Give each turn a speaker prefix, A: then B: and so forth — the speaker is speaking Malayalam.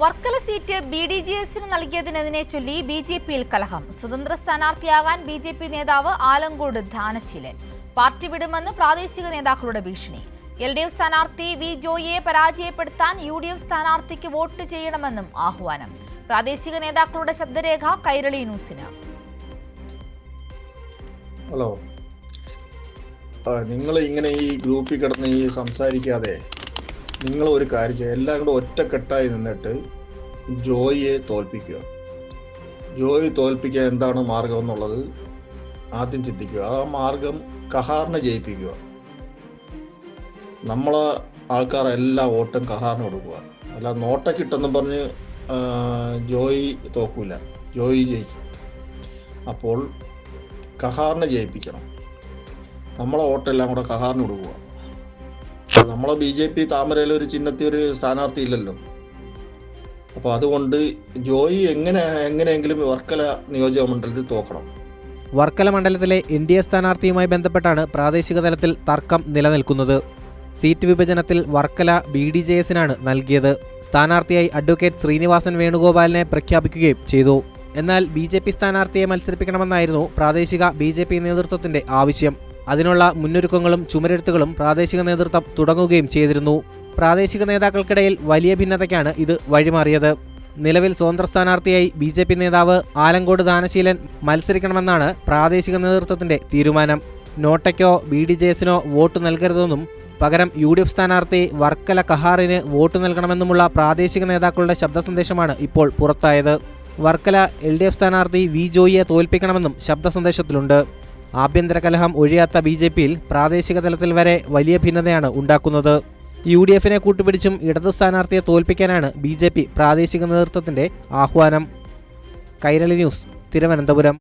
A: വർക്കല സീറ്റ് BDJSന് നൽകിയതിനെതിരെ ചൊല്ലി BJPയിൽ കലഹം. സ്വതന്ത്ര സ്ഥാനാർത്ഥിയാകാൻ BJP നേതാവ് ആലങ്കോട് ദാനശീലൻ. പാർട്ടി വിടുമെന്ന് പ്രാദേശിക നേതാക്കളുടെ ഭീഷണി. LDF സ്ഥാനാർത്ഥി V. ജോയിയെ പരാജയപ്പെടുത്താൻ UDF സ്ഥാനാർത്ഥിക്ക് വോട്ട് ചെയ്യണമെന്നും ആഹ്വാനം. പ്രാദേശിക നേതാക്കളുടെ ശബ്ദരേഖ കൈരളി ന്യൂസിന്.
B: ഹലോ, നിങ്ങൾ ഇങ്ങനെ ഈ ഗ്രൂപ്പിൽ കിടന്ന് ഈ സംസാരിക്കാതെ നിങ്ങൾ ഒരു കാര്യം ചെയ്യുക. എല്ലാം കൂടെ ഒറ്റക്കെട്ടായി നിന്നിട്ട് ജോയിയെ തോൽപ്പിക്കുക. ജോയി തോൽപ്പിക്കാൻ എന്താണ് മാർഗം എന്നുള്ളത് ആദ്യം ചിന്തിക്കുക. ആ മാർഗം കഹാറിനെ ജയിപ്പിക്കുക. നമ്മളെ ആൾക്കാരെല്ലാം വോട്ടും കഹാറിന് കൊടുക്കുക. അല്ല നോട്ടക്കിട്ടെന്നും പറഞ്ഞ് ജോയി തോക്കൂല, ജോയി ജയിക്കും. അപ്പോൾ കഹാറിനെ ജയിപ്പിക്കണം. നമ്മളെ വോട്ടെല്ലാം കൂടെ കഹാറിന് കൊടുക്കുക. നമ്മളെ BJP താമരയിൽ ഒരു ചിഹ്നത്തിൽ ഒരു സ്ഥാനാർത്ഥി ഇല്ലല്ലോ. അപ്പോൾ അതുകൊണ്ട് ജോയി എങ്ങനെയെങ്കിലും വർക്കല നിയോജക മണ്ഡലത്തിൽ തോക്കണം.
C: വർക്കല മണ്ഡലത്തിലെ NDA സ്ഥാനാർത്ഥിയുമായി ബന്ധപ്പെട്ടാണ് പ്രാദേശിക തലത്തിൽ തർക്കം നിലനിൽക്കുന്നത്. സീറ്റ് വിഭജനത്തിൽ വർക്കല BDJSനാണ് നൽകിയത്. സ്ഥാനാർത്ഥിയായി അഡ്വക്കേറ്റ് ശ്രീനിവാസൻ വേണുഗോപാലിനെ പ്രഖ്യാപിക്കുകയും ചെയ്തു. എന്നാൽ BJP സ്ഥാനാർത്ഥിയെ മത്സരിപ്പിക്കണമെന്നായിരുന്നു പ്രാദേശിക BJP നേതൃത്വത്തിന്റെ ആവശ്യം. അതിനുള്ള മുന്നൊരുക്കങ്ങളും ചുമരെഴുത്തുകളും പ്രാദേശിക നേതൃത്വം തുടങ്ങുകയും ചെയ്തിരുന്നു. പ്രാദേശിക നേതാക്കൾക്കിടയിൽ വലിയ ഭിന്നതയ്ക്കാണ് ഇത് വഴിമാറിയത്. നിലവിൽ സ്വതന്ത്ര സ്ഥാനാർത്ഥിയായി BJP നേതാവ് ആലങ്കോട് ദാനശീലൻ മത്സരിക്കണമെന്നാണ് പ്രാദേശിക നേതൃത്വത്തിന്റെ തീരുമാനം. നോട്ടയ്ക്കോ BDJSനോ വോട്ട് നൽകരുതെന്നും പകരം UDF സ്ഥാനാർത്ഥി വർക്കല കഹാറിന് വോട്ട് നൽകണമെന്നുമുള്ള പ്രാദേശിക നേതാക്കളുടെ ശബ്ദ സന്ദേശമാണ് ഇപ്പോൾ പുറത്തായത്. വർക്കല LDF സ്ഥാനാർത്ഥി V. ജോയിയെ തോൽപ്പിക്കണമെന്നും ശബ്ദ സന്ദേശത്തിലുണ്ട്. ആഭ്യന്തര കലഹം ഒഴിയാത്ത BJPയിൽ പ്രാദേശിക തലത്തിൽ വരെ വലിയ ഭിന്നതയാണ് ഉണ്ടാക്കുന്നത്. UDFനെ കൂട്ടുപിടിച്ചും ഇടതു സ്ഥാനാർത്ഥിയെ തോൽപ്പിക്കാനാണ് BJP പ്രാദേശിക നേതൃത്വത്തിന്റെ ആഹ്വാനം. കൈരളി ന്യൂസ്, തിരുവനന്തപുരം.